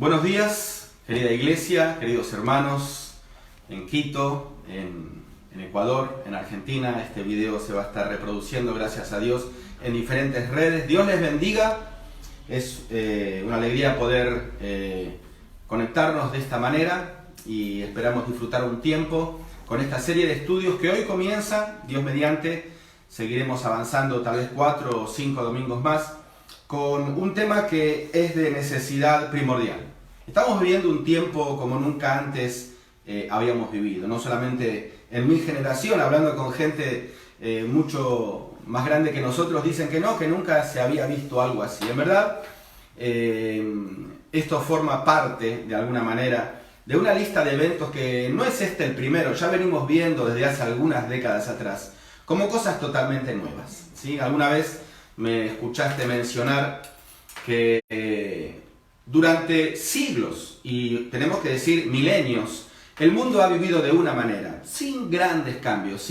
Buenos días, querida iglesia, queridos hermanos, en Quito, en Ecuador, en Argentina. Este video se va a estar reproduciendo, gracias a Dios, en diferentes redes. Dios les bendiga. Es una alegría poder conectarnos de esta manera y esperamos disfrutar un tiempo con esta serie de estudios que hoy comienza, Dios mediante. Seguiremos avanzando tal vez 4 o 5 domingos más con un tema que es de necesidad primordial. Estamos viviendo un tiempo como nunca antes habíamos vivido, no solamente en mi generación, hablando con gente mucho más grande que nosotros, dicen que no, que nunca se había visto algo así. En verdad, esto forma parte, de alguna manera, de una lista de eventos que no es este el primero, ya venimos viendo desde hace algunas décadas atrás, como cosas totalmente nuevas, ¿sí? Alguna vez me escuchaste mencionar que durante siglos, y tenemos que decir milenios, el mundo ha vivido de una manera, sin grandes cambios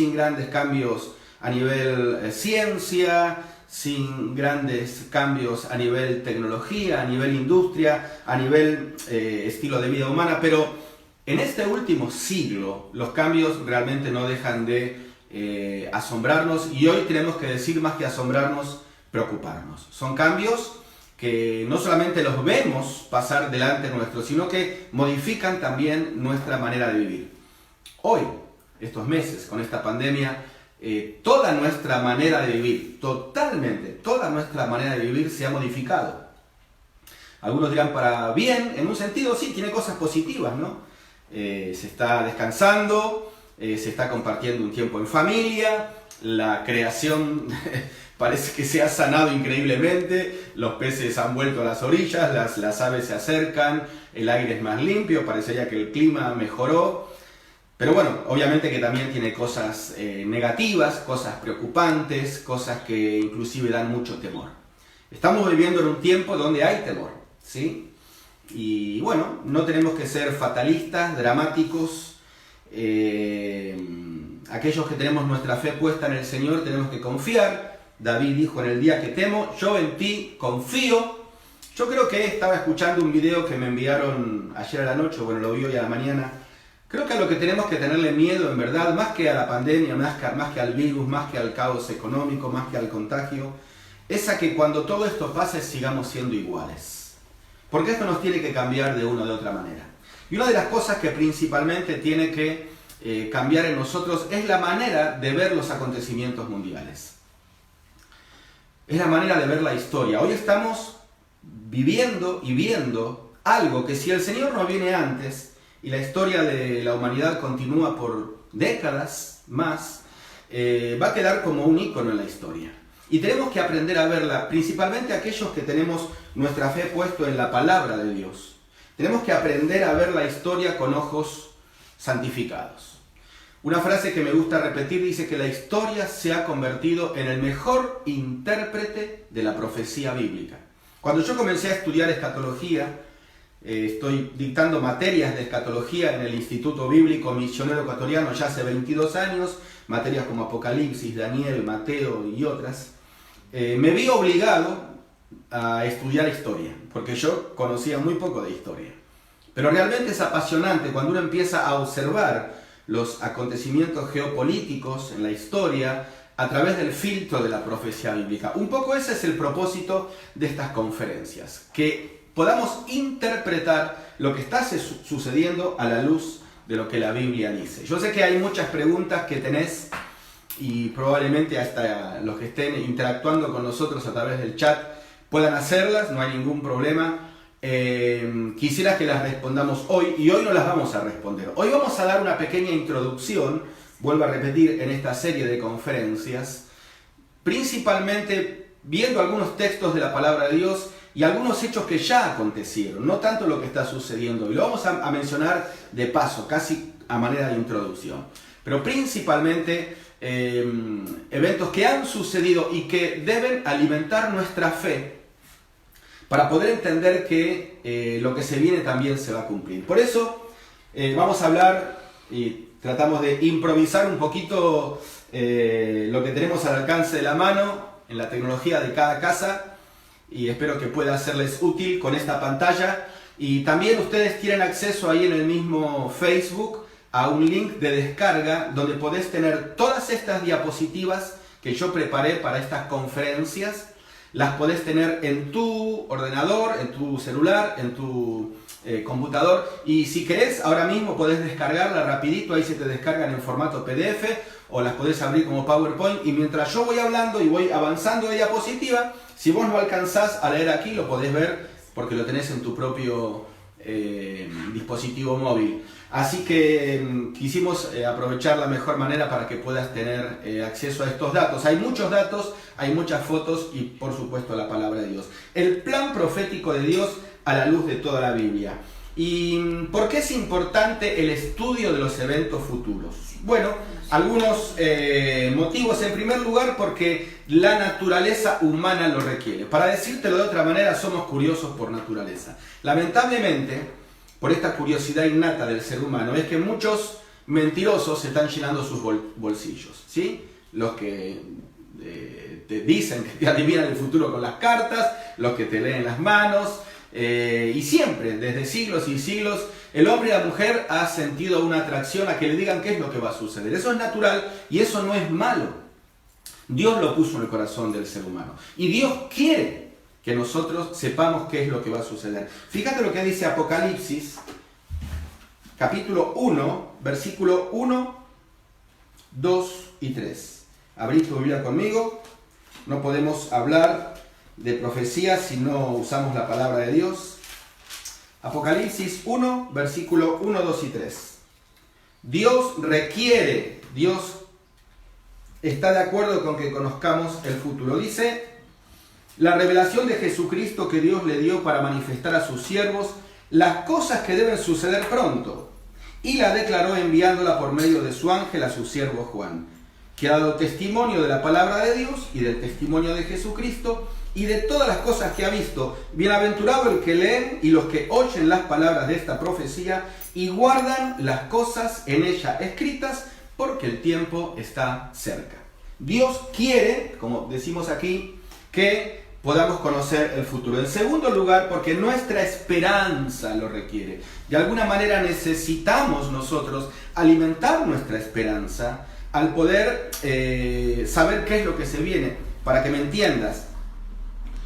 a nivel ciencia, sin grandes cambios a nivel tecnología, a nivel industria, a nivel estilo de vida humana, pero en este último siglo los cambios realmente no dejan de asombrarnos, y hoy tenemos que decir, más que asombrarnos, preocuparnos. Son cambios que no solamente los vemos pasar delante nuestro, sino que modifican también nuestra manera de vivir. Hoy, estos meses, con esta pandemia, toda nuestra manera de vivir, totalmente, toda nuestra manera de vivir se ha modificado. Algunos dirán para bien, en un sentido sí, tiene cosas positivas, ¿no? Se está descansando, se está compartiendo un tiempo en familia, la creación parece que se ha sanado increíblemente, los peces han vuelto a las orillas, las aves se acercan, el aire es más limpio, parecería que el clima mejoró. Pero bueno, obviamente que también tiene cosas negativas, cosas preocupantes, cosas que inclusive dan mucho temor. Estamos viviendo en un tiempo donde hay temor, ¿sí? Y bueno, no tenemos que ser fatalistas, dramáticos. Aquellos que tenemos nuestra fe puesta en el Señor tenemos que confiar. David dijo: en el día que temo, yo en ti confío. Yo creo que estaba escuchando un video que me enviaron ayer a la noche, bueno, lo vi hoy a la mañana. Creo que a lo que tenemos que tenerle miedo, en verdad, más que a la pandemia, más que al virus, más que al caos económico, más que al contagio, es a que cuando todo esto pase sigamos siendo iguales. Porque esto nos tiene que cambiar de una o de otra manera. Y una de las cosas que principalmente tiene que cambiar en nosotros es la manera de ver los acontecimientos mundiales. Es la manera de ver la historia. Hoy estamos viviendo y viendo algo que, si el Señor no viene antes y la historia de la humanidad continúa por décadas más, va a quedar como un ícono en la historia. Y tenemos que aprender a verla, principalmente aquellos que tenemos nuestra fe puesta en la palabra de Dios. Tenemos que aprender a ver la historia con ojos santificados. Una frase que me gusta repetir dice que la historia se ha convertido en el mejor intérprete de la profecía bíblica. Cuando yo comencé a estudiar escatología, estoy dictando materias de escatología en el Instituto Bíblico Misionero Ecuatoriano ya hace 22 años, materias como Apocalipsis, Daniel, Mateo y otras. Me vi obligado a estudiar historia, porque yo conocía muy poco de historia. Pero realmente es apasionante cuando uno empieza a observar los acontecimientos geopolíticos en la historia a través del filtro de la profecía bíblica. Un poco ese es el propósito de estas conferencias, que podamos interpretar lo que está sucediendo a la luz de lo que la Biblia dice. Yo sé que hay muchas preguntas que tenés, y probablemente hasta los que estén interactuando con nosotros a través del chat puedan hacerlas, no hay ningún problema. Quisiera que las respondamos hoy, y hoy no las vamos a responder. Hoy vamos a dar una pequeña introducción, vuelvo a repetir, en esta serie de conferencias, principalmente viendo algunos textos de la palabra de Dios y algunos hechos que ya acontecieron, no tanto lo que está sucediendo. Y lo vamos a mencionar de paso, casi a manera de introducción. Pero principalmente eventos que han sucedido y que deben alimentar nuestra fe, para poder entender que lo que se viene también se va a cumplir. Por eso vamos a hablar, y tratamos de improvisar un poquito lo que tenemos al alcance de la mano en la tecnología de cada casa, y espero que pueda serles útil con esta pantalla. Y también ustedes tienen acceso ahí en el mismo Facebook a un link de descarga donde podés tener todas estas diapositivas que yo preparé para estas conferencias. Las podés tener en tu ordenador, en tu celular, en tu computador. Y si querés, ahora mismo podés descargarla rapidito. Ahí se te descargan en formato PDF o las podés abrir como PowerPoint. Y mientras yo voy hablando y voy avanzando de diapositiva, si vos no alcanzás a leer aquí, lo podés ver porque lo tenés en tu propio dispositivo móvil. Así que quisimos aprovechar la mejor manera para que puedas tener acceso a estos datos. Hay muchos datos, hay muchas fotos y por supuesto la palabra de Dios. El plan profético de Dios a la luz de toda la Biblia. ¿Y por qué es importante el estudio de los eventos futuros? Bueno, algunos motivos. En primer lugar, porque la naturaleza humana lo requiere. Para decírtelo de otra manera, somos curiosos por naturaleza. Lamentablemente, por esta curiosidad innata del ser humano, es que muchos mentirosos se están llenando sus bolsillos, ¿sí? Los que te dicen que te adivinan el futuro con las cartas, los que te leen las manos, y siempre, desde siglos y siglos, el hombre y la mujer ha sentido una atracción a que le digan qué es lo que va a suceder. Eso es natural y eso no es malo. Dios lo puso en el corazón del ser humano. Y Dios quiere que nosotros sepamos qué es lo que va a suceder. Fíjate lo que dice Apocalipsis, capítulo 1, versículo 1, 2 y 3. Abrí tu Biblia conmigo. No podemos hablar de profecía si no usamos la palabra de Dios. Apocalipsis 1, versículo 1, 2 y 3. Dios requiere, Dios está de acuerdo con que conozcamos el futuro. Dice: la revelación de Jesucristo que Dios le dio para manifestar a sus siervos las cosas que deben suceder pronto, y la declaró enviándola por medio de su ángel a su siervo Juan, que ha dado testimonio de la palabra de Dios y del testimonio de Jesucristo y de todas las cosas que ha visto. Bienaventurado el que leen y los que oyen las palabras de esta profecía y guardan las cosas en ella escritas, porque el tiempo está cerca. Dios quiere, como decimos aquí, que podamos conocer el futuro. En segundo lugar, porque nuestra esperanza lo requiere. De alguna manera necesitamos nosotros alimentar nuestra esperanza al poder saber qué es lo que se viene. Para que me entiendas,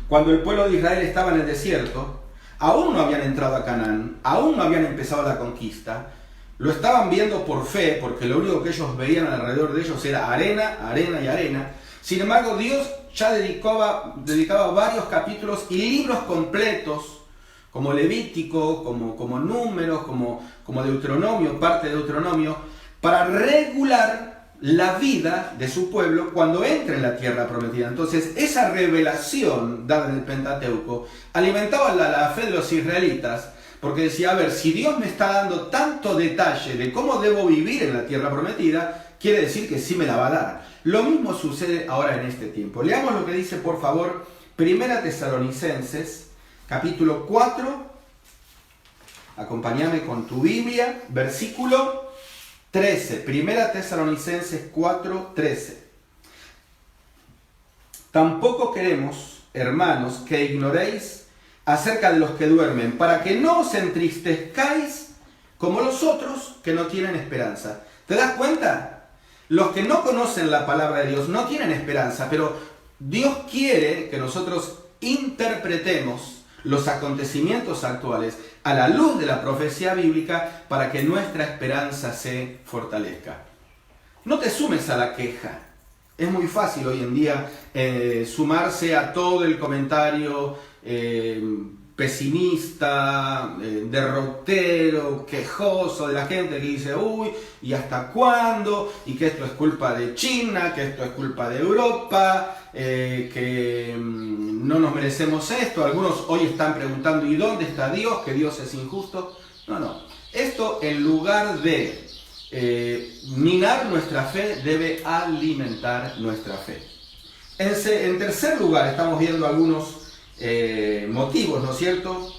cuando el pueblo de Israel estaba en el desierto, aún no habían entrado a Canaán, aún no habían empezado la conquista, lo estaban viendo por fe, porque lo único que ellos veían alrededor de ellos era arena, arena y arena. Sin embargo, Dios ya dedicaba varios capítulos y libros completos, como Levítico, como Números, como Deuteronomio, parte de Deuteronomio, para regular la vida de su pueblo cuando entre en la tierra prometida. Entonces, esa revelación dada en el Pentateuco alimentaba la fe de los israelitas, porque decía: a ver, si Dios me está dando tanto detalle de cómo debo vivir en la tierra prometida, quiere decir que sí me la va a dar. Lo mismo sucede ahora en este tiempo. Leamos lo que dice, por favor, Primera Tesalonicenses, capítulo 4. Acompáñame con tu Biblia, versículo 13. Primera Tesalonicenses 4, 13. Tampoco queremos, hermanos, que ignoréis acerca de los que duermen, para que no os entristezcáis como los otros que no tienen esperanza. ¿Te das cuenta? Los que no conocen la palabra de Dios no tienen esperanza, pero Dios quiere que nosotros interpretemos los acontecimientos actuales a la luz de la profecía bíblica para que nuestra esperanza se fortalezca. No te sumes a la queja. Es muy fácil hoy en día sumarse a todo el comentario pesimista, derrotero, quejoso de la gente que dice: uy, ¿y hasta cuándo? Y que esto es culpa de China, que esto es culpa de Europa, que no nos merecemos esto. Algunos hoy están preguntando: ¿y dónde está Dios? ¿Que Dios es injusto? No. Esto, en lugar de minar nuestra fe, debe alimentar nuestra fe. En tercer lugar, estamos viendo algunos motivos, ¿no es cierto?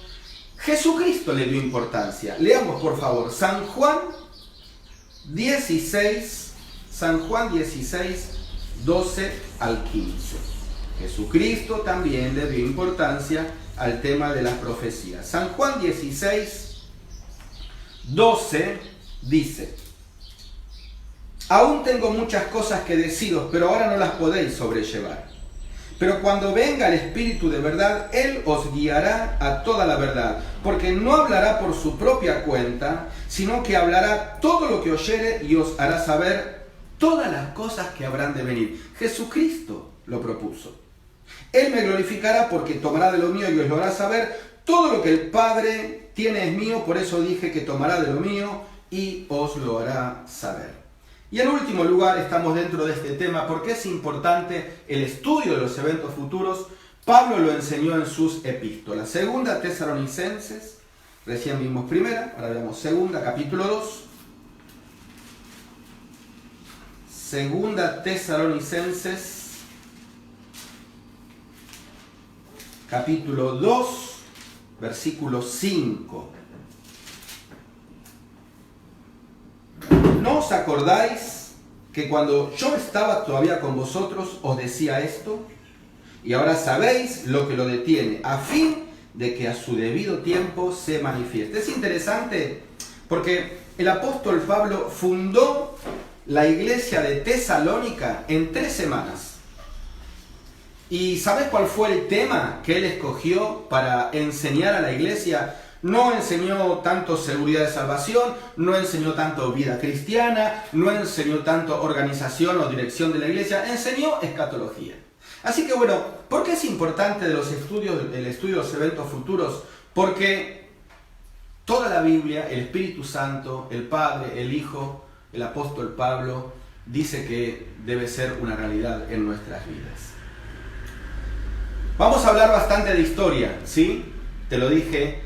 Jesucristo le dio importancia. Leamos, por favor, San Juan 16, 12 al 15. Jesucristo también le dio importancia al tema de las profecías. San Juan 16, 12 dice: aún tengo muchas cosas que deciros, pero ahora no las podéis sobrellevar. Pero cuando venga el Espíritu de verdad, Él os guiará a toda la verdad, porque no hablará por su propia cuenta, sino que hablará todo lo que oyere y os hará saber todas las cosas que habrán de venir. Jesucristo lo propuso. Él me glorificará porque tomará de lo mío y os lo hará saber. Todo lo que el Padre tiene es mío, por eso dije que tomará de lo mío y os lo hará saber. Y en último lugar, estamos dentro de este tema porque es importante el estudio de los eventos futuros. Pablo lo enseñó en sus epístolas. Segunda Tesalonicenses, recién vimos primera, ahora veamos segunda, capítulo 2. Segunda Tesalonicenses, capítulo 2, versículo 5. ¿No os acordáis que cuando yo estaba todavía con vosotros os decía esto? Y ahora sabéis lo que lo detiene, a fin de que a su debido tiempo se manifieste. Es interesante porque el apóstol Pablo fundó la iglesia de Tesalónica en 3 semanas. ¿Y sabes cuál fue el tema que él escogió para enseñar a la iglesia? No enseñó tanto seguridad de salvación, no enseñó tanto vida cristiana, no enseñó tanto organización o dirección de la iglesia, enseñó escatología. Así que bueno, ¿por qué es importante el estudio de los eventos futuros? Porque toda la Biblia, el Espíritu Santo, el Padre, el Hijo, el apóstol Pablo, dice que debe ser una realidad en nuestras vidas. Vamos a hablar bastante de historia, ¿sí? Te lo dije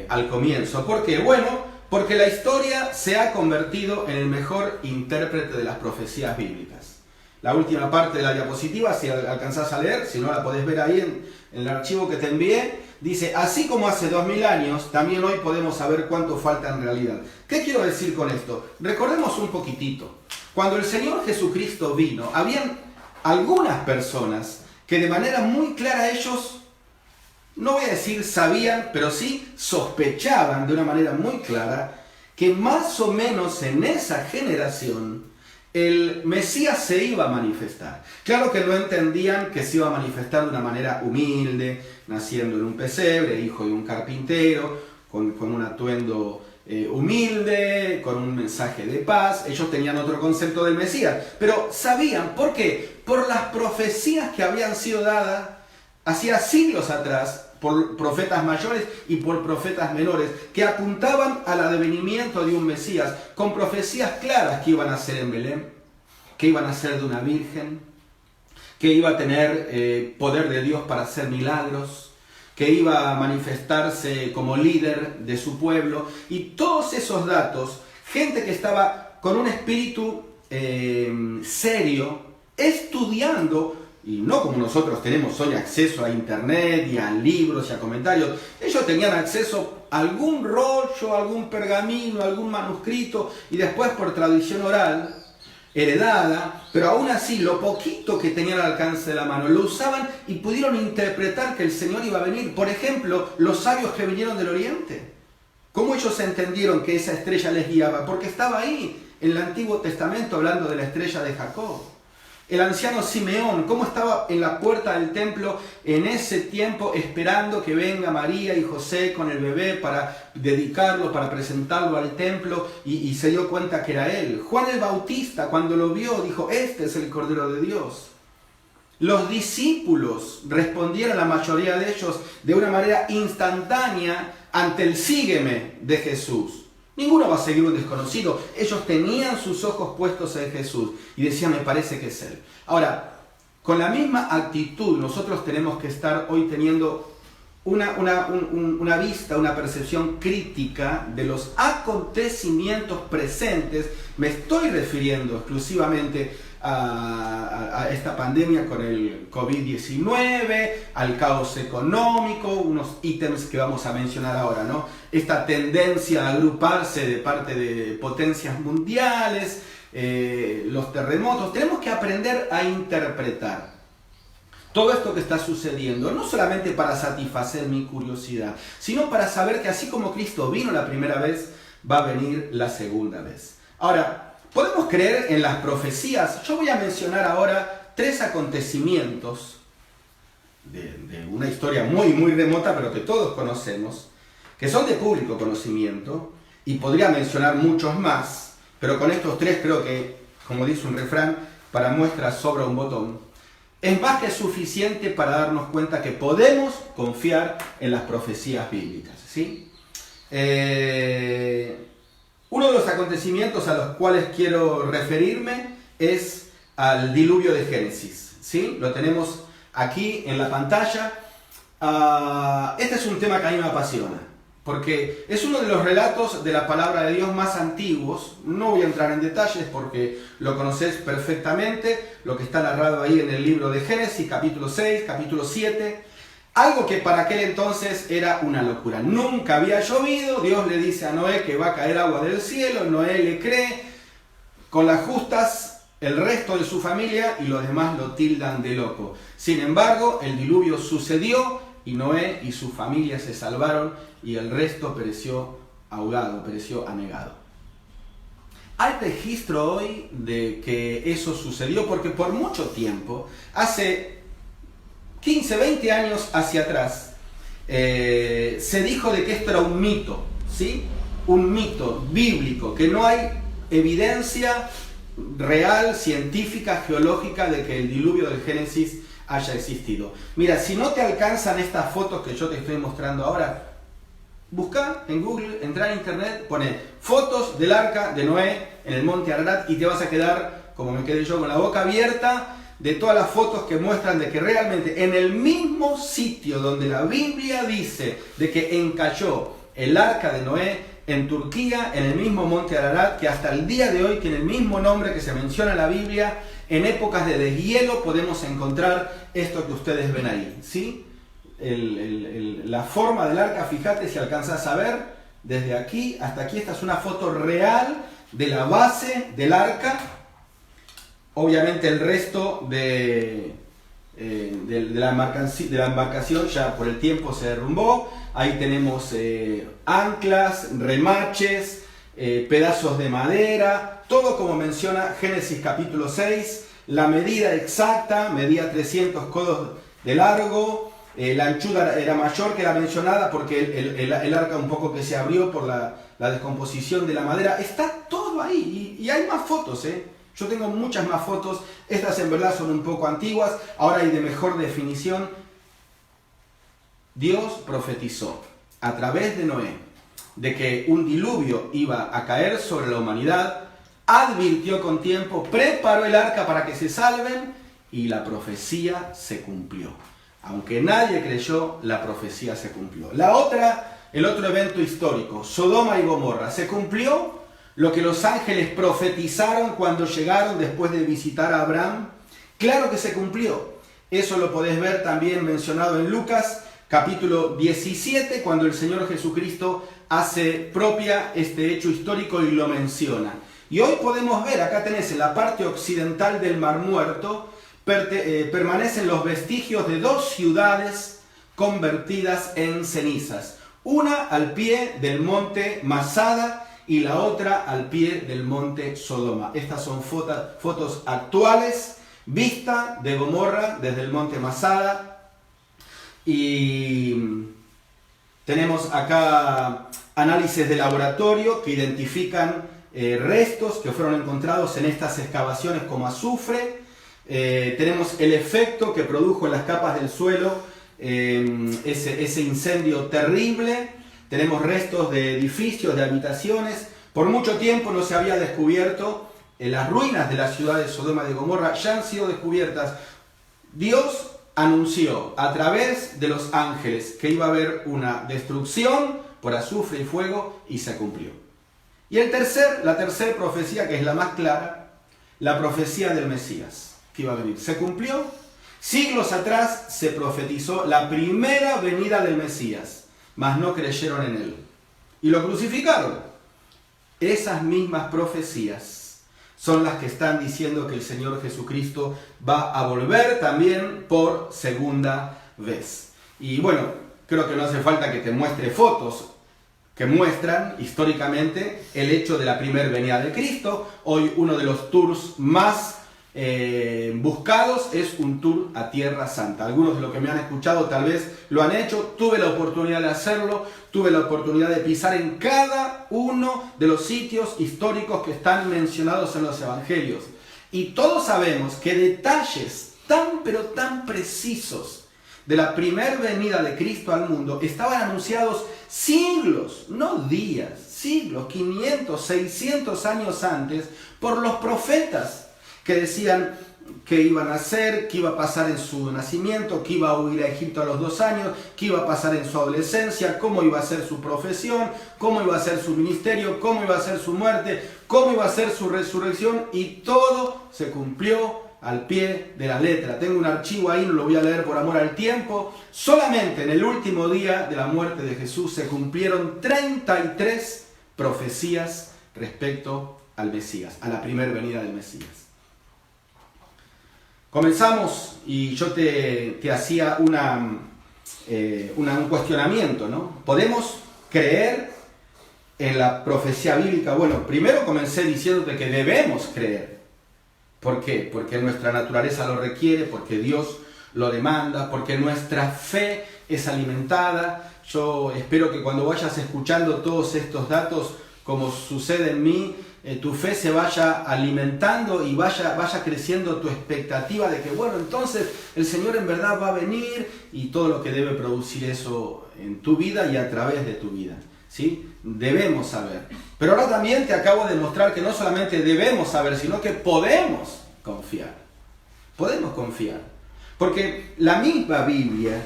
al comienzo. ¿Por qué? Bueno, porque la historia se ha convertido en el mejor intérprete de las profecías bíblicas. La última parte de la diapositiva, si alcanzás a leer, si no la podés ver ahí en el archivo que te envié, dice: así como hace 2000 años, también hoy podemos saber cuánto falta en realidad. ¿Qué quiero decir con esto? Recordemos un poquitito. Cuando el Señor Jesucristo vino, habían algunas personas que de manera muy clara ellos, no voy a decir sabían, pero sí sospechaban de una manera muy clara que más o menos en esa generación el Mesías se iba a manifestar. Claro que no entendían que se iba a manifestar de una manera humilde, naciendo en un pesebre, hijo de un carpintero, con un atuendo humilde, con un mensaje de paz. Ellos tenían otro concepto del Mesías, pero sabían, ¿por qué? Por las profecías que habían sido dadas hacía siglos atrás, por profetas mayores y por profetas menores, que apuntaban al advenimiento de un Mesías, con profecías claras que iban a ser en Belén, que iban a ser de una virgen, que iba a tener poder de Dios para hacer milagros, que iba a manifestarse como líder de su pueblo, y todos esos datos, gente que estaba con un espíritu serio, estudiando. Y no como nosotros tenemos hoy acceso a internet y a libros y a comentarios. Ellos tenían acceso a algún rollo, algún pergamino, algún manuscrito, y después por tradición oral, heredada, pero aún así lo poquito que tenían al alcance de la mano lo usaban y pudieron interpretar que el Señor iba a venir. Por ejemplo, los sabios que vinieron del Oriente. ¿Cómo ellos entendieron que esa estrella les guiaba? Porque estaba ahí en el Antiguo Testamento hablando de la estrella de Jacob. El anciano Simeón, cómo estaba en la puerta del templo en ese tiempo esperando que venga María y José con el bebé para dedicarlo, para presentarlo al templo, y se dio cuenta que era él. Juan el Bautista, cuando lo vio, dijo: este es el Cordero de Dios. Los discípulos respondieron, la mayoría de ellos, de una manera instantánea ante el sígueme de Jesús. Ninguno va a seguir un desconocido. Ellos tenían sus ojos puestos en Jesús y decían: me parece que es Él. Ahora, con la misma actitud nosotros tenemos que estar hoy teniendo una vista, una percepción crítica de los acontecimientos presentes. Me estoy refiriendo exclusivamente a esta pandemia con el COVID-19, al caos económico, unos ítems que vamos a mencionar ahora, ¿no? Esta tendencia a agruparse de parte de potencias mundiales, los terremotos. Tenemos que aprender a interpretar. todo esto que está sucediendo, no solamente para satisfacer mi curiosidad, sino para saber que así como Cristo vino la primera vez, va a venir la segunda vez. Ahora, podemos creer en las profecías. Yo voy a mencionar ahora 3 acontecimientos de una historia muy, muy remota, pero que todos conocemos, que son de público conocimiento, y podría mencionar muchos más, pero con estos 3 creo que, como dice un refrán, para muestras sobra un botón. Es más que suficiente para darnos cuenta que podemos confiar en las profecías bíblicas, ¿sí? Uno de los acontecimientos a los cuales quiero referirme es al diluvio de Génesis, ¿sí? Lo tenemos aquí en la pantalla. Este es un tema que a mí me apasiona, porque es uno de los relatos de la palabra de Dios más antiguos. No voy a entrar en detalles porque lo conocéis perfectamente, lo que está narrado ahí en el libro de Génesis, capítulo 6, capítulo 7. Algo que para aquel entonces era una locura. Nunca había llovido, Dios le dice a Noé que va a caer agua del cielo, Noé le cree, con las justas el resto de su familia y los demás lo tildan de loco. Sin embargo, el diluvio sucedió y Noé y su familia se salvaron y el resto pereció ahogado, pereció anegado. Hay registro hoy de que eso sucedió porque por mucho tiempo, hace 15, 20 años hacia atrás, se dijo de que esto era un mito, ¿sí? Un mito bíblico, que no hay evidencia real, científica, geológica de que el diluvio del Génesis haya existido. Mira, si no te alcanzan estas fotos que yo te estoy mostrando ahora, busca en Google, entra en internet, pone fotos del arca de Noé en el monte Ararat y te vas a quedar, como me quedé yo, con la boca abierta de todas las fotos que muestran de que realmente en el mismo sitio donde la Biblia dice de que encalló el arca de Noé, en Turquía, en el mismo monte Ararat, que hasta el día de hoy tiene el mismo nombre que se menciona en la Biblia, en épocas de deshielo podemos encontrar esto que ustedes ven ahí, ¿sí? La forma del arca, fíjate si alcanzás a ver, desde aquí hasta aquí, esta es una foto real de la base del arca. Obviamente el resto de la embarcación ya por el tiempo se derrumbó. Ahí tenemos anclas, remaches, pedazos de madera, todo como menciona Génesis capítulo 6. La medida exacta, medía 300 codos de largo, la anchura era mayor que la mencionada porque el arca un poco que se abrió por la descomposición de la madera. Está todo ahí y hay más fotos, Yo tengo muchas más fotos, estas en verdad son un poco antiguas, ahora hay de mejor definición. Dios profetizó a través de Noé de que un diluvio iba a caer sobre la humanidad, advirtió con tiempo, preparó el arca para que se salven y la profecía se cumplió. Aunque nadie creyó, la profecía se cumplió. El otro evento histórico, Sodoma y Gomorra, ¿se cumplió lo que los ángeles profetizaron cuando llegaron después de visitar a Abraham? Claro que se cumplió. Eso lo podés ver también mencionado en Lucas, capítulo 17, cuando el Señor Jesucristo hace propia este hecho histórico y lo menciona. Y hoy podemos ver, acá tenés en la parte occidental del Mar Muerto, permanecen los vestigios de 2 ciudades convertidas en cenizas. Una al pie del monte Masada y la otra al pie del monte Sodoma. Estas son fotos actuales, vista de Gomorra desde el monte Masada. Y tenemos acá análisis de laboratorio que identifican restos que fueron encontrados en estas excavaciones como azufre. Tenemos el efecto que produjo en las capas del suelo ese incendio terrible. Tenemos restos de edificios, de habitaciones. Por mucho tiempo no se había descubierto las ruinas de la ciudad de Sodoma y de Gomorra. Ya han sido descubiertas. Dios anunció a través de los ángeles que iba a haber una destrucción por azufre y fuego y se cumplió. Y la tercera profecía, que es la más clara, la profecía del Mesías que iba a venir. Se cumplió. Siglos atrás se profetizó la primera venida del Mesías, mas no creyeron en él y lo crucificaron. Esas mismas profecías son las que están diciendo que el Señor Jesucristo va a volver también por segunda vez. Y bueno, creo que no hace falta que te muestre fotos que muestran históricamente el hecho de la primera venida de Cristo. Hoy uno de los tours más buscados es un tour a Tierra Santa. Algunos de los que me han escuchado tal vez lo han hecho. Tuve la oportunidad de hacerlo, tuve la oportunidad de pisar en cada uno de los sitios históricos que están mencionados en los evangelios. Y todos sabemos que detalles tan pero tan precisos de la primera venida de Cristo al mundo estaban anunciados siglos, no días, siglos, 500, 600 años antes por los profetas, que decían que iban a hacer, que iba a pasar en su nacimiento, que iba a huir a Egipto a los 2 años, que iba a pasar en su adolescencia, cómo iba a ser su profesión, cómo iba a ser su ministerio, cómo iba a ser su muerte, cómo iba a ser su resurrección, y todo se cumplió al pie de la letra. Tengo un archivo ahí, no lo voy a leer por amor al tiempo. Solamente en el último día de la muerte de Jesús se cumplieron 33 profecías respecto al Mesías, a la primera venida del Mesías. Comenzamos y yo te hacía un cuestionamiento, ¿no? ¿Podemos creer en la profecía bíblica? Bueno, primero comencé diciéndote que debemos creer. ¿Por qué? Porque nuestra naturaleza lo requiere, porque Dios lo demanda, porque nuestra fe es alimentada. Yo espero que cuando vayas escuchando todos estos datos, como sucede en mí, tu fe se vaya alimentando y vaya creciendo tu expectativa de que, bueno, entonces el Señor en verdad va a venir, y todo lo que debe producir eso en tu vida y a través de tu vida, ¿sí? Debemos saber. Pero ahora también te acabo de mostrar que no solamente debemos saber, sino que podemos confiar. Podemos confiar. Porque la misma Biblia,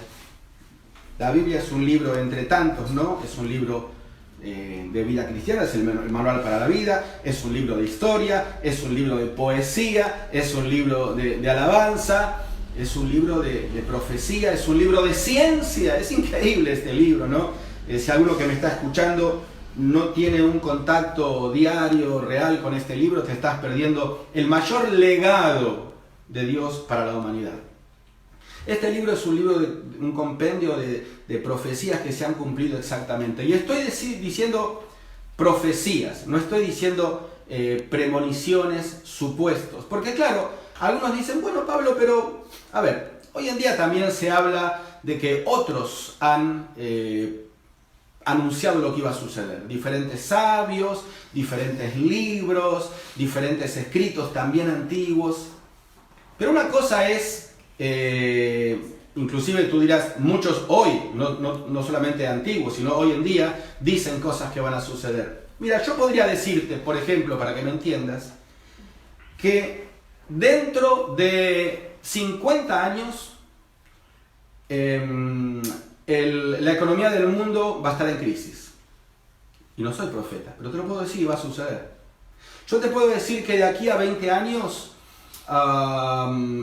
la Biblia es un libro entre tantos, ¿no? Es un libro de vida cristiana, es el manual para la vida, es un libro de historia, es un libro de poesía, es un libro de alabanza, es un libro de profecía, es un libro de ciencia. Es increíble este libro, ¿no? Si alguno que me está escuchando no tiene un contacto diario, real con este libro, te estás perdiendo el mayor legado de Dios para la humanidad. Este libro es un libro, un compendio de profecías que se han cumplido exactamente. Y estoy diciendo profecías, no estoy diciendo premoniciones, supuestos. Porque claro, algunos dicen, bueno Pablo, pero a ver, hoy en día también se habla de que otros han anunciado lo que iba a suceder. Diferentes sabios, diferentes libros, diferentes escritos también antiguos. Pero una cosa es, inclusive tú dirás, muchos hoy, no solamente antiguos, sino hoy en día, dicen cosas que van a suceder. Mira, yo podría decirte, por ejemplo, para que me entiendas, que dentro de 50 años, la economía del mundo va a estar en crisis. Y no soy profeta, pero te lo puedo decir y va a suceder. Yo te puedo decir que de aquí a 20 años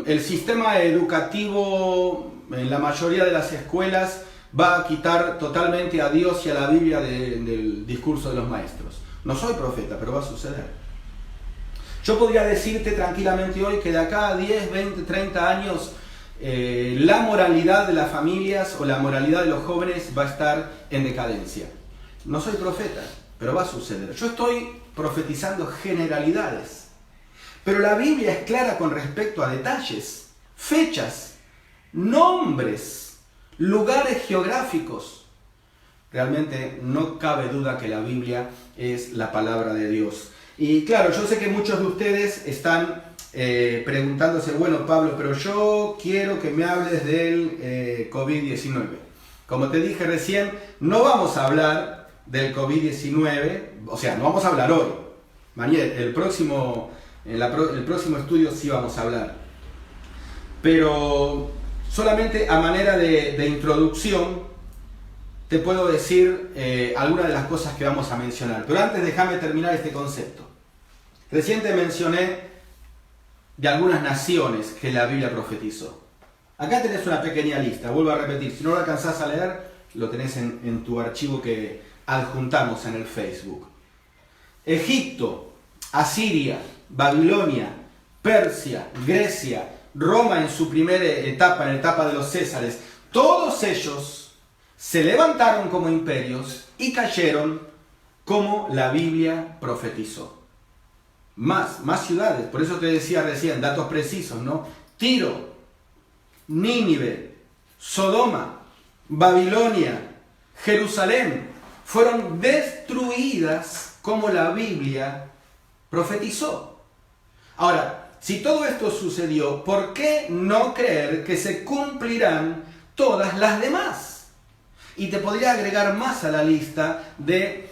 el sistema educativo en la mayoría de las escuelas va a quitar totalmente a Dios y a la Biblia del discurso de los maestros. No soy profeta, pero va a suceder. Yo podría decirte tranquilamente hoy que de acá a 10, 20, 30 años la moralidad de las familias o la moralidad de los jóvenes va a estar en decadencia. No soy profeta, pero va a suceder. Yo estoy profetizando generalidades. Pero la Biblia es clara con respecto a detalles, fechas, nombres, lugares geográficos. Realmente no cabe duda que la Biblia es la palabra de Dios. Y claro, yo sé que muchos de ustedes están preguntándose, bueno Pablo, pero yo quiero que me hables del COVID-19. Como te dije recién, no vamos a hablar del COVID-19, o sea, no vamos a hablar hoy. Mañana, el próximo estudio sí vamos a hablar. Pero solamente a manera de introducción te puedo decir algunas de las cosas que vamos a mencionar. Pero antes déjame terminar este concepto. Recién te mencioné de algunas naciones que la Biblia profetizó. Acá tenés una pequeña lista, vuelvo a repetir, si no lo alcanzás a leer, lo tenés en tu archivo que adjuntamos en el Facebook. Egipto, Asiria, Babilonia, Persia, Grecia, Roma en su primera etapa, en la etapa de los Césares, todos ellos se levantaron como imperios y cayeron como la Biblia profetizó. Más ciudades, por eso te decía recién, datos precisos, ¿no? Tiro, Nínive, Sodoma, Babilonia, Jerusalén, fueron destruidas como la Biblia profetizó. Ahora, si todo esto sucedió, ¿por qué no creer que se cumplirán todas las demás? Y te podría agregar más a la lista de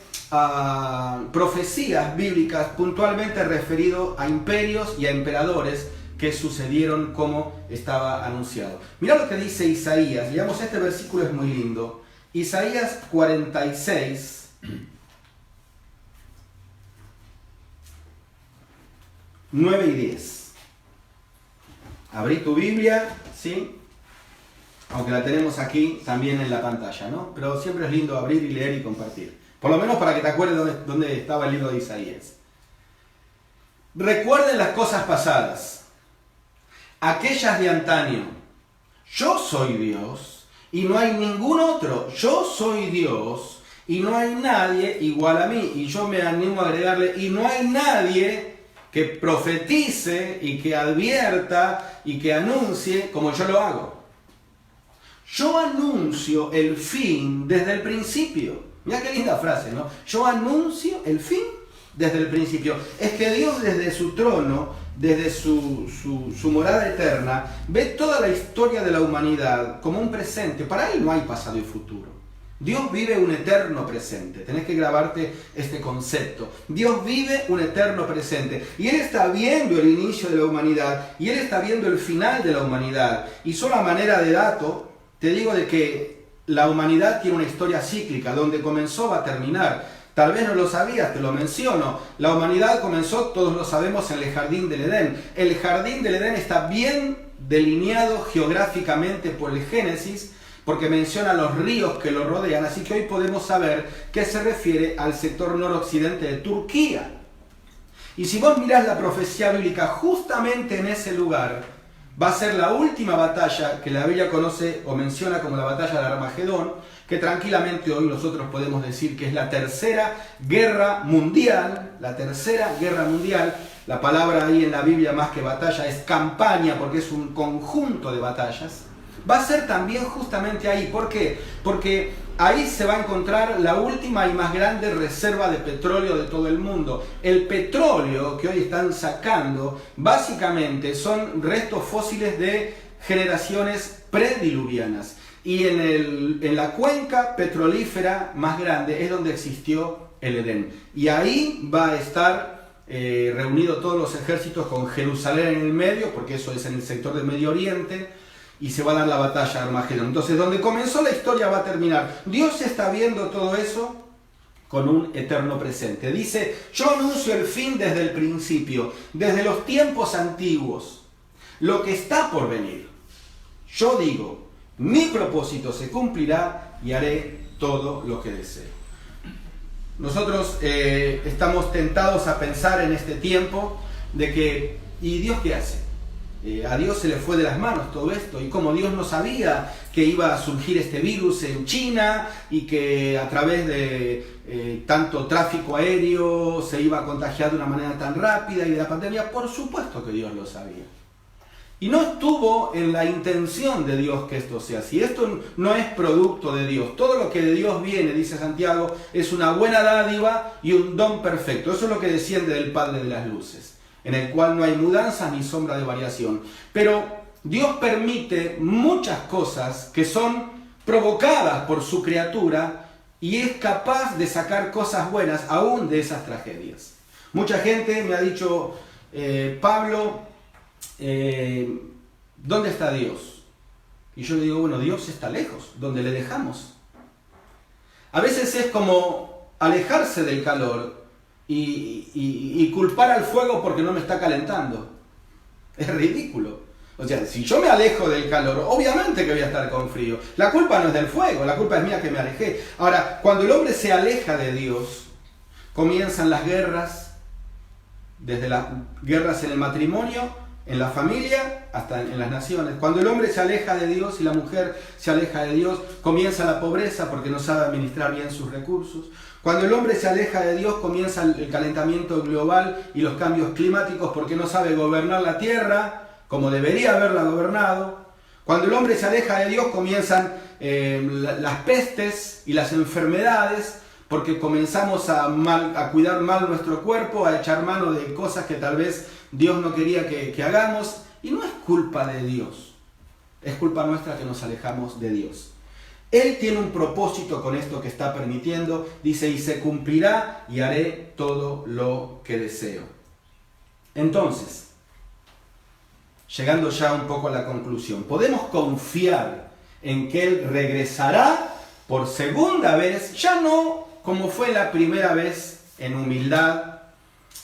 profecías bíblicas puntualmente referido a imperios y a emperadores que sucedieron como estaba anunciado. Mira lo que dice Isaías, digamos, este versículo es muy lindo. Isaías 46, 9 y 10. Abrí tu Biblia, ¿sí? Aunque la tenemos aquí también en la pantalla, ¿no? Pero siempre es lindo abrir y leer y compartir. Por lo menos para que te acuerdes dónde estaba el libro de Isaías. Recuerden las cosas pasadas, aquellas de antaño. Yo soy Dios y no hay ningún otro. Yo soy Dios y no hay nadie igual a mí. Y yo me animo a agregarle, y no hay nadie que profetice y que advierta y que anuncie como yo lo hago. Yo anuncio el fin desde el principio. Mira qué linda frase, ¿no? Yo anuncio el fin desde el principio. Es que Dios desde su trono, desde su morada eterna, ve toda la historia de la humanidad como un presente. Para Él no hay pasado y futuro. Dios vive un eterno presente. Tenés que grabarte este concepto. Dios vive un eterno presente. Y Él está viendo el inicio de la humanidad. Y Él está viendo el final de la humanidad. Y solo a manera de dato, te digo de que la humanidad tiene una historia cíclica. Donde comenzó va a terminar. Tal vez no lo sabías, te lo menciono. La humanidad comenzó, todos lo sabemos, en el Jardín del Edén. El Jardín del Edén está bien delineado geográficamente por el Génesis, porque menciona los ríos que lo rodean, así que hoy podemos saber que se refiere al sector noroccidente de Turquía. Y si vos mirás la profecía bíblica, justamente en ese lugar va a ser la última batalla que la Biblia conoce o menciona como la batalla de Armagedón, que tranquilamente hoy nosotros podemos decir que es la tercera guerra mundial. La tercera guerra mundial, la palabra ahí en la Biblia más que batalla es campaña, porque es un conjunto de batallas. Va a ser también justamente ahí. ¿Por qué? Porque ahí se va a encontrar la última y más grande reserva de petróleo de todo el mundo. El petróleo que hoy están sacando básicamente son restos fósiles de generaciones prediluvianas. Y en la cuenca petrolífera más grande es donde existió el Edén. Y ahí va a estar reunido todos los ejércitos con Jerusalén en el medio, porque eso es en el sector del Medio Oriente. Y se va a dar la batalla de Armagedón. Entonces, donde comenzó la historia va a terminar. Dios está viendo todo eso con un eterno presente. Dice, yo anuncio el fin desde el principio, desde los tiempos antiguos, lo que está por venir. Yo digo, mi propósito se cumplirá y haré todo lo que deseo. Nosotros estamos tentados a pensar en este tiempo de que, ¿y Dios qué hace? A Dios se le fue de las manos todo esto, y como Dios no sabía que iba a surgir este virus en China y que a través de tanto tráfico aéreo se iba a contagiar de una manera tan rápida y de la pandemia, por supuesto que Dios lo sabía. Y no estuvo en la intención de Dios que esto sea así. Esto no es producto de Dios. Todo lo que de Dios viene, dice Santiago, es una buena dádiva y un don perfecto. Eso es lo que desciende del Padre de las luces, en el cual no hay mudanza ni sombra de variación. Pero Dios permite muchas cosas que son provocadas por su criatura y es capaz de sacar cosas buenas aún de esas tragedias. Mucha gente me ha dicho, Pablo, ¿dónde está Dios? Y yo le digo, bueno, Dios está lejos, ¿dónde le dejamos? A veces es como alejarse del calor y culpar al fuego porque no me está calentando. Es ridículo. O sea, si yo me alejo del calor, obviamente que voy a estar con frío. La culpa no es del fuego, la culpa es mía que me alejé. Ahora, cuando el hombre se aleja de Dios, comienzan las guerras, desde las guerras en el matrimonio, en la familia, hasta en las naciones. Cuando el hombre se aleja de Dios y la mujer se aleja de Dios, comienza la pobreza porque no sabe administrar bien sus recursos. Cuando el hombre se aleja de Dios, comienza el calentamiento global y los cambios climáticos porque no sabe gobernar la tierra como debería haberla gobernado. Cuando el hombre se aleja de Dios, comienzan las pestes y las enfermedades porque comenzamos a cuidar mal nuestro cuerpo, a echar mano de cosas que tal vez Dios no quería que hagamos. Y no es culpa de Dios, es culpa nuestra que nos alejamos de Dios. Él tiene un propósito con esto que está permitiendo. Dice, y se cumplirá y haré todo lo que deseo. Entonces, llegando ya un poco a la conclusión, podemos confiar en que Él regresará por segunda vez, ya no como fue la primera vez en humildad.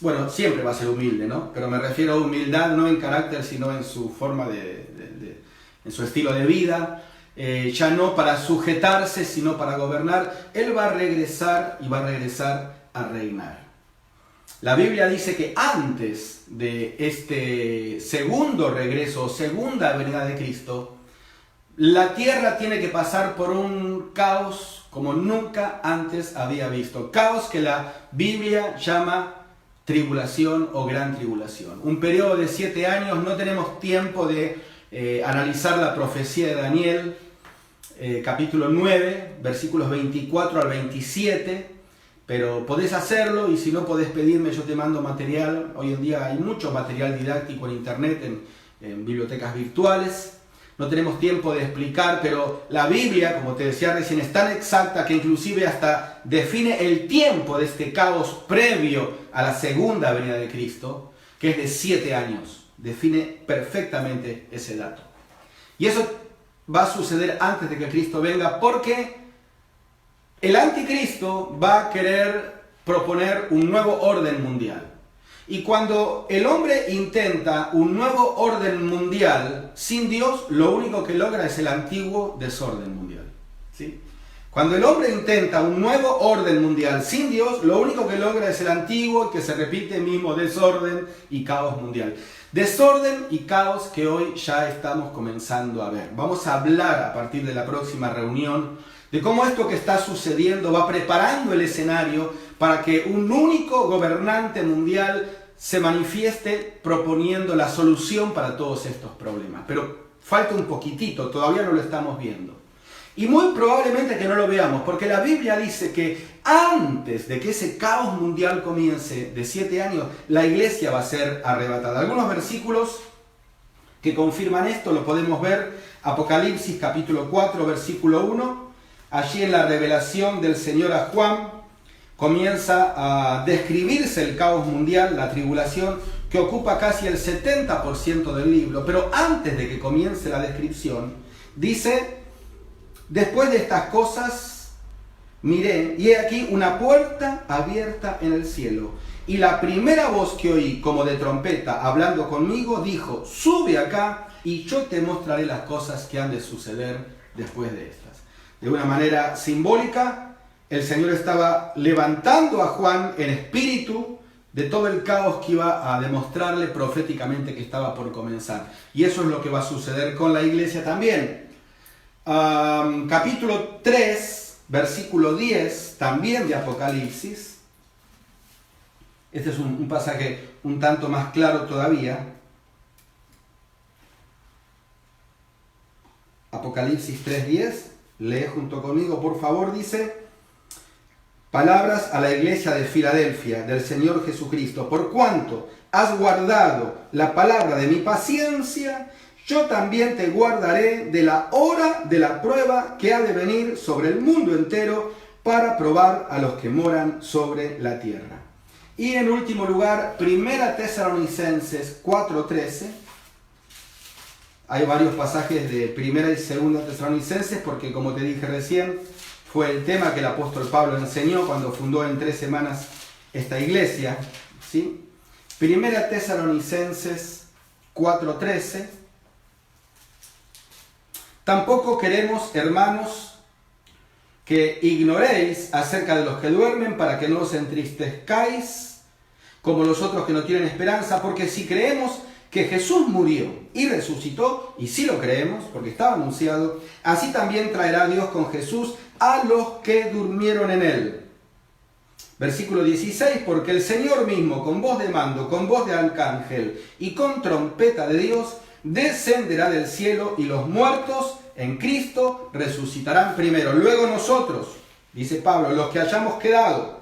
Bueno, siempre va a ser humilde, ¿no? Pero me refiero a humildad no en carácter, sino en su forma en su estilo de vida. Ya no para sujetarse, sino para gobernar. Él va a regresar y va a regresar a reinar. La Biblia dice que antes de este segundo regreso o segunda venida de Cristo, la tierra tiene que pasar por un caos como nunca antes había visto. Caos que la Biblia llama tribulación o gran tribulación. Un periodo de 7 años, no tenemos tiempo de analizar la profecía de Daniel, capítulo 9, versículos 24 al 27, pero podés hacerlo y si no podés pedirme, yo te mando material. Hoy en día hay mucho material didáctico en internet, en bibliotecas virtuales. No tenemos tiempo de explicar, pero la Biblia, como te decía recién, es tan exacta que inclusive hasta define el tiempo de este caos previo a la segunda venida de Cristo, que es de 7 años. Define perfectamente ese dato. Y eso va a suceder antes de que Cristo venga, porque el anticristo va a querer proponer un nuevo orden mundial. Y cuando el hombre intenta un nuevo orden mundial sin Dios, lo único que logra es el antiguo desorden mundial. ¿Sí? Cuando el hombre intenta un nuevo orden mundial sin Dios, lo único que logra es el antiguo que se repite mismo desorden y caos mundial. Desorden y caos que hoy ya estamos comenzando a ver. Vamos a hablar a partir de la próxima reunión de cómo esto que está sucediendo va preparando el escenario para que un único gobernante mundial se manifieste proponiendo la solución para todos estos problemas. Pero falta un poquitito, todavía no lo estamos viendo. Y muy probablemente que no lo veamos, porque la Biblia dice que antes de que ese caos mundial comience de 7 años, la iglesia va a ser arrebatada. Algunos versículos que confirman esto lo podemos ver. Apocalipsis capítulo 4, versículo 1. Allí en la revelación del Señor a Juan comienza a describirse el caos mundial, la tribulación, que ocupa casi el 70% del libro. Pero antes de que comience la descripción, dice: después de estas cosas miré, y he aquí una puerta abierta en el cielo. Y la primera voz que oí, como de trompeta, hablando conmigo, dijo: sube acá, y yo te mostraré las cosas que han de suceder después de estas. De una manera simbólica, el Señor estaba levantando a Juan en espíritu de todo el caos que iba a demostrarle proféticamente que estaba por comenzar. Y eso es lo que va a suceder con la iglesia también. Capítulo 3, versículo 10, también de Apocalipsis. Este es un pasaje un tanto más claro todavía. Apocalipsis 3:10, lee junto conmigo, por favor. Dice: palabras a la iglesia de Filadelfia, del Señor Jesucristo. Por cuanto has guardado la palabra de mi paciencia, yo también te guardaré de la hora de la prueba que ha de venir sobre el mundo entero para probar a los que moran sobre la tierra. Y en último lugar, 1 Tesalonicenses 4:13. Hay varios pasajes de 1 y 2 Tesalonicenses porque, como te dije recién, fue el tema que el apóstol Pablo enseñó cuando fundó en 3 semanas esta iglesia. ¿Sí? 1 Tesalonicenses 4:13. Tampoco queremos, hermanos, que ignoréis acerca de los que duermen, para que no os entristezcáis como los otros que no tienen esperanza, porque si creemos que Jesús murió y resucitó, y si lo creemos, porque estaba anunciado, así también traerá Dios con Jesús a los que durmieron en él. Versículo 16, porque el Señor mismo, con voz de mando, con voz de arcángel y con trompeta de Dios, descenderá del cielo y los muertos en Cristo resucitarán primero. Luego nosotros, dice Pablo, los que hayamos quedado,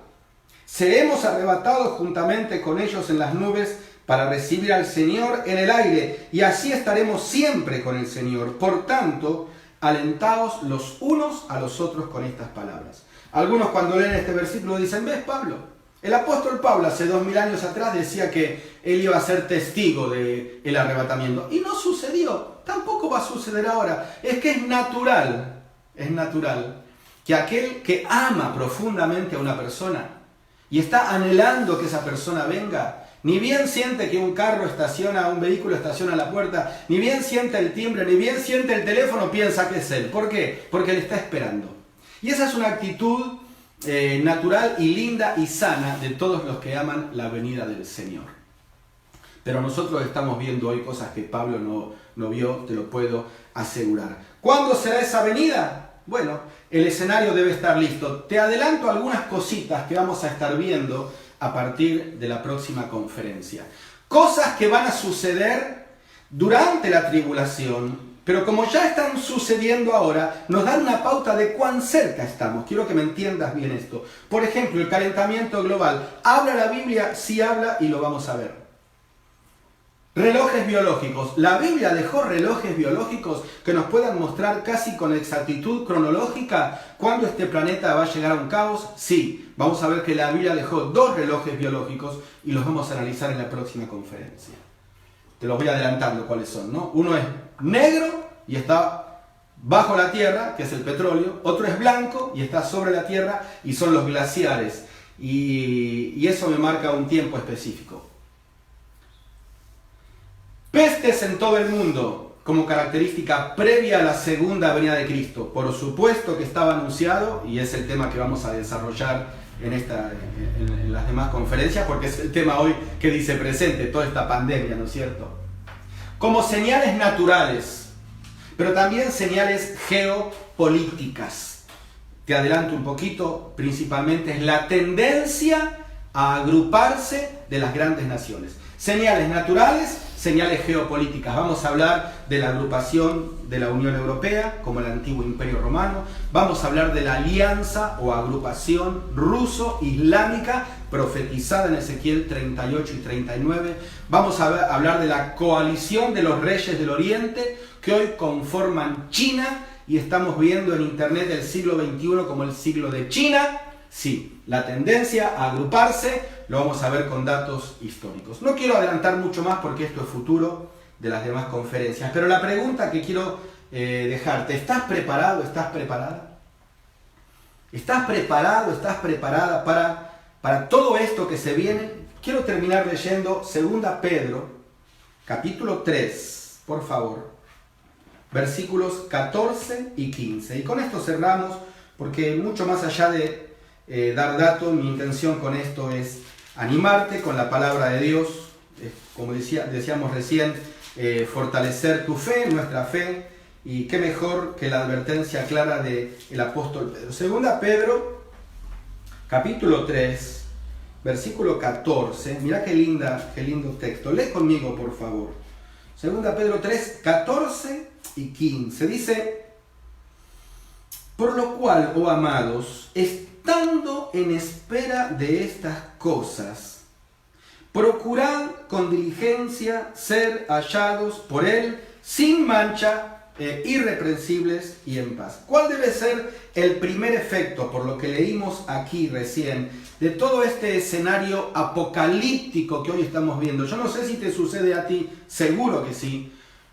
seremos arrebatados juntamente con ellos en las nubes para recibir al Señor en el aire, y así estaremos siempre con el Señor. Por tanto, alentaos los unos a los otros con estas palabras. Algunos cuando leen este versículo dicen, ¿ves, Pablo? El apóstol Pablo hace 2000 años atrás decía que él iba a ser testigo del arrebatamiento. Y no sucedió, tampoco va a suceder ahora. Es que es natural que aquel que ama profundamente a una persona y está anhelando que esa persona venga, ni bien siente que un vehículo estaciona a la puerta, ni bien siente el timbre, ni bien siente el teléfono, piensa que es él. ¿Por qué? Porque le está esperando. Y esa es una actitud natural y linda y sana de todos los que aman la venida del Señor. Pero nosotros estamos viendo hoy cosas que Pablo no vio, te lo puedo asegurar. ¿Cuándo será esa venida? Bueno, el escenario debe estar listo. Te adelanto algunas cositas que vamos a estar viendo a partir de la próxima conferencia. Cosas que van a suceder durante la tribulación, pero como ya están sucediendo ahora, nos dan una pauta de cuán cerca estamos. Quiero que me entiendas bien esto. Por ejemplo, el calentamiento global. ¿Habla la Biblia? Sí habla y lo vamos a ver. Relojes biológicos. ¿La Biblia dejó relojes biológicos que nos puedan mostrar casi con exactitud cronológica cuándo este planeta va a llegar a un caos? Sí. Vamos a ver que la Biblia dejó 2 relojes biológicos y los vamos a analizar en la próxima conferencia. Te los voy adelantando cuáles son, ¿no? Uno es negro y está bajo la tierra, que es el petróleo. Otro es blanco y está sobre la tierra y son los glaciares. Y eso me marca un tiempo específico. Pestes en todo el mundo como característica previa a la segunda venida de Cristo. Por supuesto que estaba anunciado y es el tema que vamos a desarrollar en las demás conferencias, porque es el tema hoy que dice presente, toda esta pandemia, ¿no es cierto? Como señales naturales, pero también señales geopolíticas. Te adelanto un poquito, principalmente es la tendencia a agruparse de las grandes naciones. Señales naturales, señales geopolíticas. Vamos a hablar de la agrupación de la Unión Europea, como el antiguo Imperio Romano. Vamos a hablar de la alianza o agrupación ruso-islámica, profetizada en Ezequiel 38 y 39. Vamos a hablar de la coalición de los reyes del Oriente, que hoy conforman China, y estamos viendo en Internet el siglo XXI como el siglo de China. Sí, la tendencia a agruparse lo vamos a ver con datos históricos. No quiero adelantar mucho más porque esto es futuro de las demás conferencias, pero la pregunta que quiero dejarte, ¿estás preparado? ¿Estás preparada? ¿Estás preparado? ¿Estás preparada para todo esto que se viene? Quiero terminar leyendo 2 Pedro, capítulo 3, por favor, versículos 14 y 15. Y con esto cerramos, porque mucho más allá de dar datos, mi intención con esto es animarte con la palabra de Dios, como decíamos recién, fortalecer tu fe, nuestra fe, y qué mejor que la advertencia clara del apóstol Pedro. 2 Pedro, capítulo 3, versículo 14, mira qué lindo texto, lee conmigo por favor. 2 Pedro 3, 14 y 15, dice: por lo cual, oh amados, estando en espera de estas cosas, procurad con diligencia ser hallados por Él sin mancha, irreprensibles y en paz. ¿Cuál debe ser el primer efecto, por lo que leímos aquí recién, de todo este escenario apocalíptico que hoy estamos viendo? Yo no sé si te sucede a ti, seguro que sí.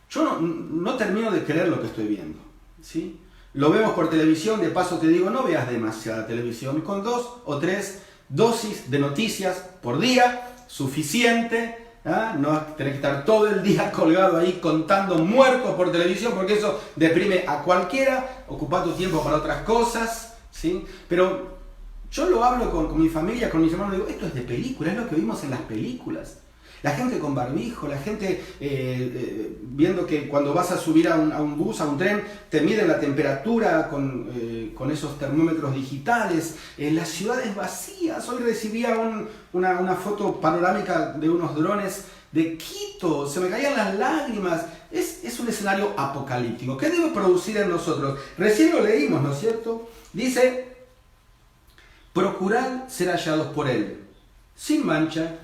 Yo no termino de creer lo que estoy viendo, ¿sí? Lo vemos por televisión, de paso te digo, no veas demasiada televisión, con 2 o 3 dosis de noticias por día, suficiente, ¿ah? No tenés que estar todo el día colgado ahí contando muertos por televisión, porque eso deprime a cualquiera. Ocupa tu tiempo para otras cosas, ¿sí? Pero Yo lo hablo con mi familia, con mis hermanos, digo, esto es de película, es lo que vimos en las películas. La gente con barbijo, la gente viendo que cuando vas a subir a un bus, a un tren, te miden la temperatura con esos termómetros digitales. Las ciudades vacías. Hoy recibía una foto panorámica de unos drones de Quito. Se me caían las lágrimas. Es un escenario apocalíptico. ¿Qué debe producir en nosotros? Recién lo leímos, ¿no es cierto? Dice, procurad ser hallados por Él, sin mancha,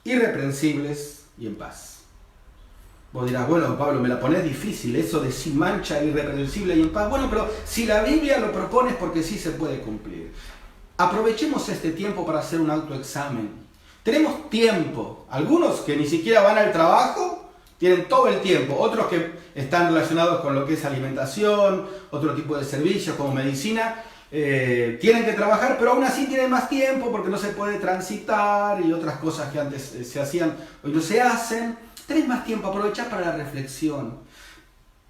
irreprensibles y en paz. Vos dirás, bueno, Pablo, me la pones difícil, eso de sin mancha, irreprensible y en paz. Bueno, pero si la Biblia lo propone es porque sí se puede cumplir. Aprovechemos este tiempo para hacer un autoexamen. Tenemos tiempo. Algunos que ni siquiera van al trabajo, tienen todo el tiempo. Otros que están relacionados con lo que es alimentación, otro tipo de servicios como medicina, tienen que trabajar, pero aún así tienen más tiempo porque no se puede transitar y otras cosas que antes se hacían, hoy no se hacen. Tenés más tiempo, aprovechá para la reflexión,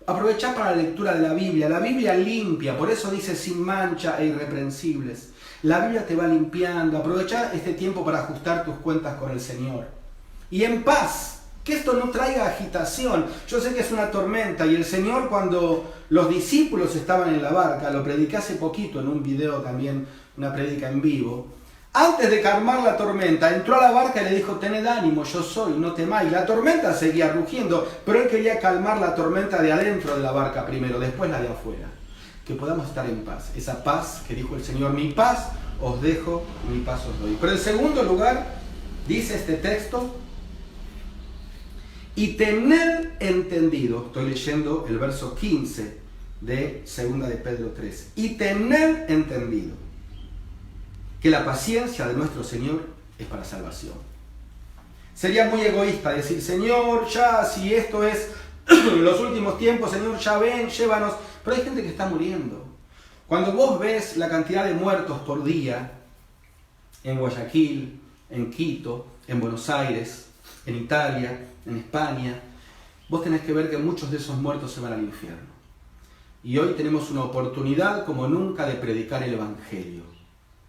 aprovechá para la lectura de la Biblia limpia, por eso dice sin mancha e irreprensibles. La Biblia te va limpiando, aprovechá este tiempo para ajustar tus cuentas con el Señor. Y en paz, que esto no traiga agitación. Yo sé que es una tormenta y el Señor, cuando los discípulos estaban en la barca, lo prediqué hace poquito en un video también, una prédica en vivo, antes de calmar la tormenta, entró a la barca y le dijo, tened ánimo, yo soy, no temáis. La tormenta seguía rugiendo, pero él quería calmar la tormenta de adentro de la barca primero, después la de afuera. Que podamos estar en paz, esa paz que dijo el Señor, mi paz os dejo, mi paz os doy. Pero en segundo lugar, dice este texto, y tened entendido, estoy leyendo el verso 15 de 2 de Pedro 3, y tened entendido que la paciencia de nuestro Señor es para salvación. Sería muy egoísta decir, Señor, ya si esto es los últimos tiempos, Señor, ya ven, llévanos. Pero hay gente que está muriendo. Cuando vos ves la cantidad de muertos por día en Guayaquil, en Quito, en Buenos Aires, en Italia, en España, vos tenés que ver que muchos de esos muertos se van al infierno. Y hoy tenemos una oportunidad como nunca de predicar el Evangelio.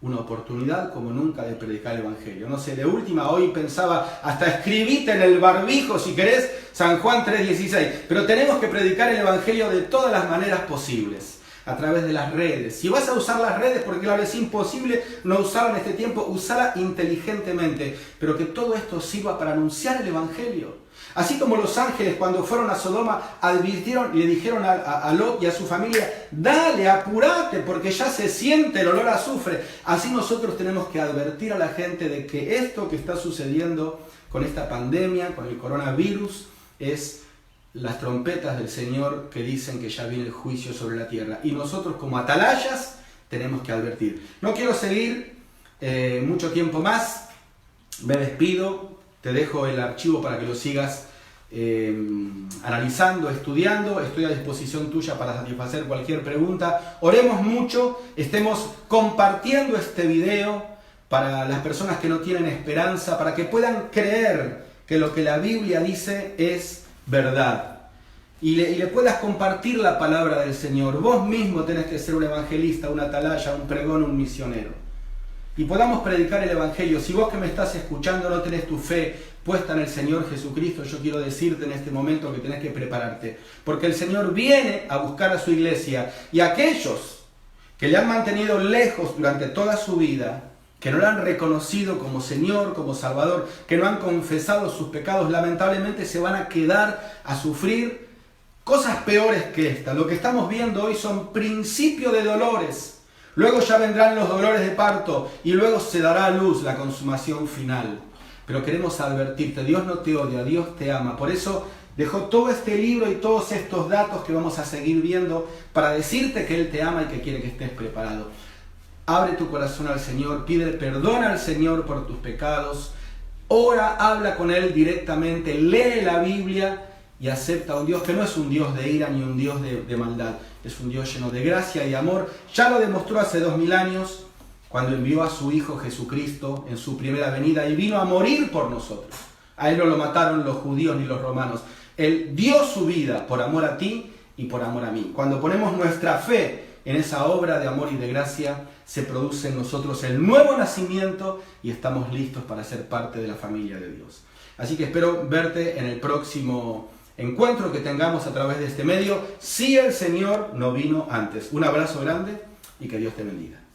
Una oportunidad como nunca de predicar el Evangelio. No sé, de última hoy pensaba, hasta escribite en el barbijo si querés, San Juan 3:16. Pero tenemos que predicar el Evangelio de todas las maneras posibles. A través de las redes. Si vas a usar las redes, porque claro, es imposible no usarla en este tiempo, usarla inteligentemente. Pero que todo esto sirva para anunciar el Evangelio. Así como los ángeles cuando fueron a Sodoma advirtieron y le dijeron a Lot y a su familia, dale, apurate porque ya se siente el olor a azufre. Así nosotros tenemos que advertir a la gente de que esto que está sucediendo con esta pandemia, con el coronavirus, es las trompetas del Señor que dicen que ya viene el juicio sobre la tierra. Y nosotros como atalayas tenemos que advertir. No quiero seguir mucho tiempo más, me despido. Te dejo el archivo para que lo sigas analizando, estudiando. Estoy a disposición tuya para satisfacer cualquier pregunta. Oremos mucho, estemos compartiendo este video para las personas que no tienen esperanza, para que puedan creer que lo que la Biblia dice es verdad. Y le puedas compartir la palabra del Señor. Vos mismo tenés que ser un evangelista, un atalaya, un pregón, un misionero. Y podamos predicar el Evangelio. Si vos que me estás escuchando no tenés tu fe puesta en el Señor Jesucristo, yo quiero decirte en este momento que tenés que prepararte. Porque el Señor viene a buscar a su iglesia. Y aquellos que le han mantenido lejos durante toda su vida, que no lo han reconocido como Señor, como Salvador, que no han confesado sus pecados, lamentablemente se van a quedar a sufrir cosas peores que esta. Lo que estamos viendo hoy son principios de dolores. Luego ya vendrán los dolores de parto y luego se dará a luz la consumación final. Pero queremos advertirte, Dios no te odia, Dios te ama. Por eso dejó todo este libro y todos estos datos que vamos a seguir viendo para decirte que Él te ama y que quiere que estés preparado. Abre tu corazón al Señor, pide perdón al Señor por tus pecados, ora, habla con Él directamente, lee la Biblia y acepta a un Dios que no es un Dios de ira ni un Dios de maldad. Es un Dios lleno de gracia y amor. Ya lo demostró hace 2000 años cuando envió a su Hijo Jesucristo en su primera venida y vino a morir por nosotros. A Él no lo mataron los judíos ni los romanos. Él dio su vida por amor a ti y por amor a mí. Cuando ponemos nuestra fe en esa obra de amor y de gracia, se produce en nosotros el nuevo nacimiento y estamos listos para ser parte de la familia de Dios. Así que espero verte en el próximo encuentro que tengamos a través de este medio, si el Señor no vino antes. Un abrazo grande y que Dios te bendiga.